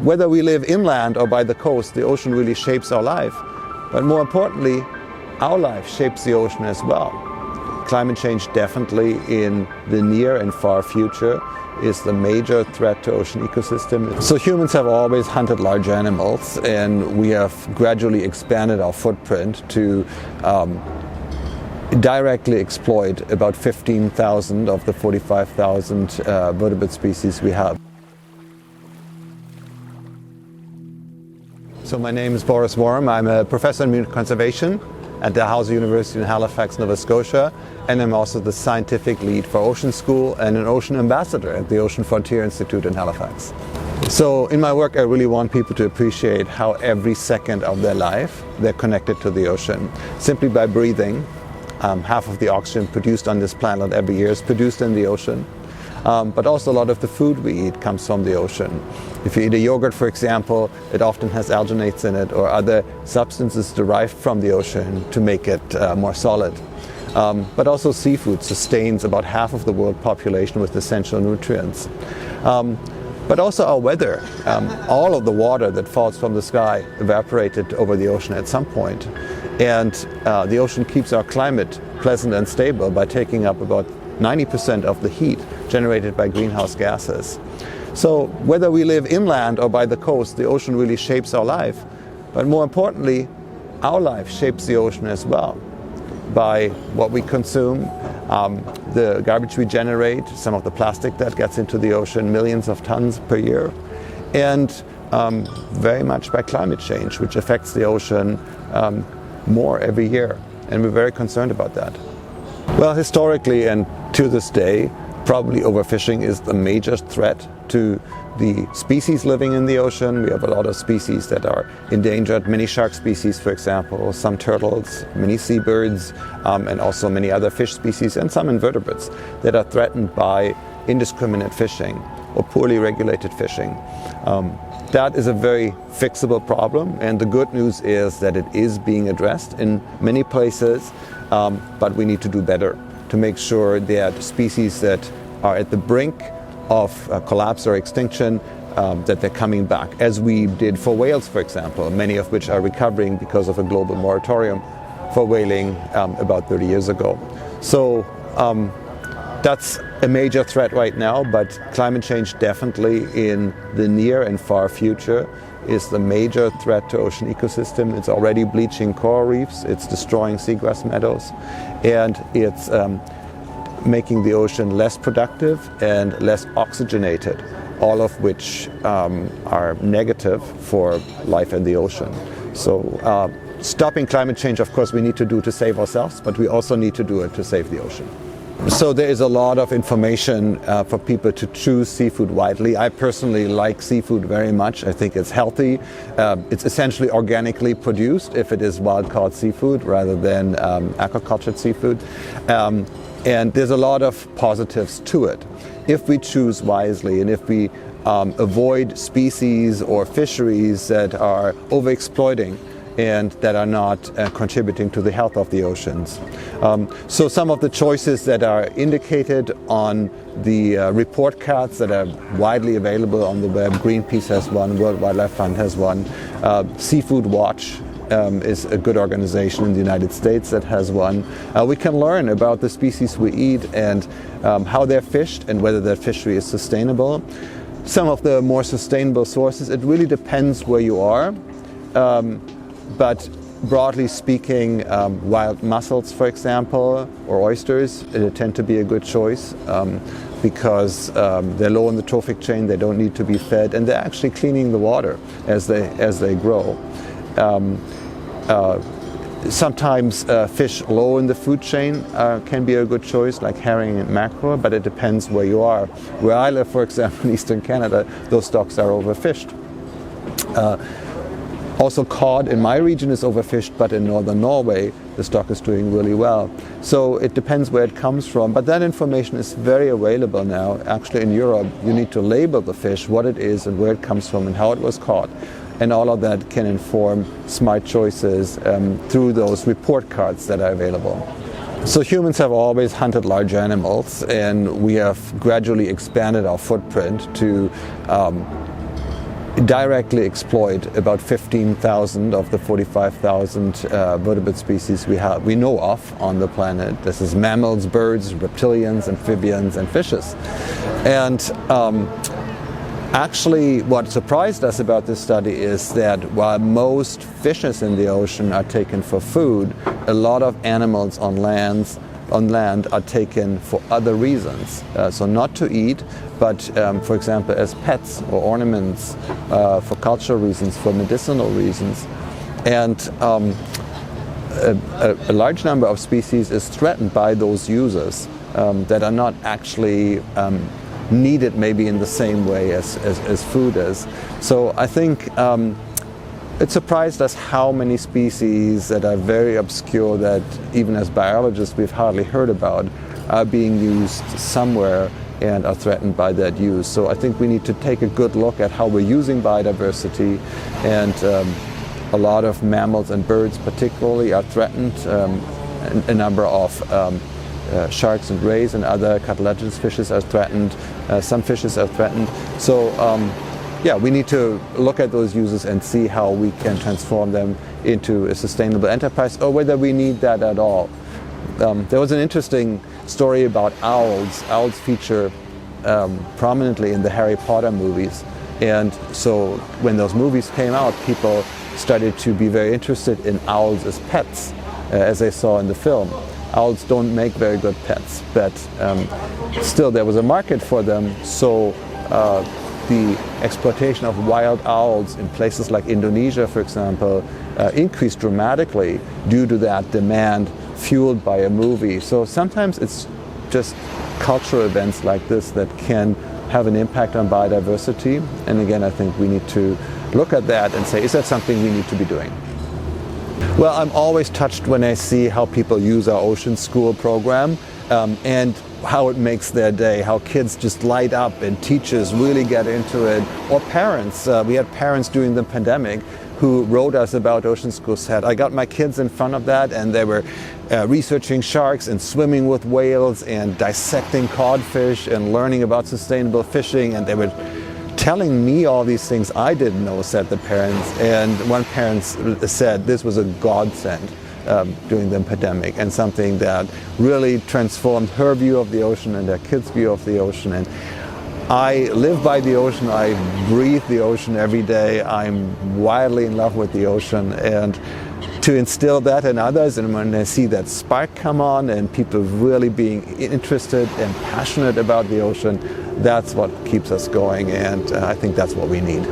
Whether we live inland or by the coast, the ocean really shapes our life. But more importantly, our life shapes the ocean as well. Climate change definitely in the near and far future is the major threat to ocean ecosystem. So humans have always hunted large animals, and we have gradually expanded our footprint to directly exploit about 15,000 of the 45,000 vertebrate species we have. So my name is Boris Worm. I'm a professor in marine conservation at Dalhousie University in Halifax, Nova Scotia, and I'm also the scientific lead for Ocean School and an ocean ambassador at the Ocean Frontier Institute in Halifax. So in my work I really want people to appreciate how every second of their life they're connected to the ocean. Simply by breathing, half of the oxygen produced on this planet every year is produced in the ocean. But also a lot of the food we eat comes from the ocean. If you eat a yogurt, for example, it often has alginates in it or other substances derived from the ocean to make it more solid. But also seafood sustains about half of the world population with essential nutrients. But also our weather. All of the water that falls from the sky evaporated over the ocean at some point. And the ocean keeps our climate pleasant and stable by taking up about 90% of the heat generated by greenhouse gases. So whether we live inland or by the coast, the ocean really shapes our life. But more importantly, our life shapes the ocean as well by what we consume, the garbage we generate, some of the plastic that gets into the ocean, millions of tons per year, and very much by climate change, which affects the ocean more every year. And we're very concerned about that. Well, historically and to this day, probably overfishing is the major threat to the species living in the ocean. We have a lot of species that are endangered, many shark species, for example, some turtles, many seabirds, and also many other fish species and some invertebrates that are threatened by indiscriminate fishing or poorly regulated fishing. That is a very fixable problem, and the good news is that it is being addressed in many places, but we need to do better to make sure that species that are at the brink of collapse or extinction, that they're coming back, as we did for whales, for example, many of which are recovering because of a global moratorium for whaling about 30 years ago. So that's a major threat right now, but climate change definitely in the near and far future is the major threat to ocean ecosystem. It's already bleaching coral reefs, it's destroying seagrass meadows, and it's making the ocean less productive and less oxygenated, all of which are negative for life in the ocean. So stopping climate change, of course, we need to do to save ourselves, but we also need to do it to save the ocean. So there is a lot of information for people to choose seafood widely. I personally like seafood very much. I think it's healthy. It's essentially organically produced if it is wild-caught seafood rather than aquacultured seafood. And there's a lot of positives to it. If we choose wisely and if we avoid species or fisheries that are overexploiting and that are not contributing to the health of the oceans. So some of the choices that are indicated on the report cards that are widely available on the web, Greenpeace has one, World Wildlife Fund has one, Seafood Watch is a good organization in the United States that has one. We can learn about the species we eat and how they're fished and whether that fishery is sustainable. Some of the more sustainable sources, it really depends where you are. But broadly speaking, wild mussels, for example, or oysters tend to be a good choice because they're low in the trophic chain, they don't need to be fed, and they're actually cleaning the water as they grow. Sometimes fish low in the food chain can be a good choice, like herring and mackerel, but it depends where you are. Where I live, for example, in eastern Canada, those stocks are overfished. Also cod in my region is overfished, but in northern Norway the stock is doing really well. So it depends where it comes from, but that information is very available now. Actually in Europe you need to label the fish, what it is and where it comes from and how it was caught. And all of that can inform smart choices through those report cards that are available. So humans have always hunted large animals, and we have gradually expanded our footprint to directly exploit about 15,000 of the 45,000 vertebrate species we know of on the planet. This is mammals, birds, reptilians, amphibians, and fishes. And actually, what surprised us about this study is that while most fishes in the ocean are taken for food, a lot of animals on land are taken for other reasons. So not to eat, but for example as pets or ornaments, for cultural reasons, for medicinal reasons. And a large number of species is threatened by those uses that are not actually needed maybe in the same way as food is. So I think it surprised us how many species that are very obscure, that even as biologists we've hardly heard about, are being used somewhere and are threatened by that use. So I think we need to take a good look at how we're using biodiversity, and a lot of mammals and birds particularly are threatened. A number of sharks and rays and other cartilaginous fishes are threatened. Some fishes are threatened. So yeah, we need to look at those uses and see how we can transform them into a sustainable enterprise, or whether we need that at all. There was an interesting story about owls. Owls feature prominently in the Harry Potter movies. And so when those movies came out, people started to be very interested in owls as pets, as they saw in the film. Owls don't make very good pets, but still there was a market for them. So the exploitation of wild owls in places like Indonesia, for example, increased dramatically due to that demand fueled by a movie. So sometimes it's just cultural events like this that can have an impact on biodiversity. And again, I think we need to look at that and say, is that something we need to be doing? Well, I'm always touched when I see how people use our Ocean School program and how it makes their day, how kids just light up and teachers really get into it, or parents. We had parents during the pandemic who wrote us about Ocean School, said, I got my kids in front of that and they were researching sharks and swimming with whales and dissecting codfish and learning about sustainable fishing, and they were telling me all these things I didn't know, said the parents. And one parent said this was a godsend during the pandemic, and something that really transformed her view of the ocean and their kids' view of the ocean. And I live by the ocean, I breathe the ocean every day, I'm wildly in love with the ocean, and to instill that in others, and when I see that spark come on and people really being interested and passionate about the ocean, that's what keeps us going, and I think that's what we need.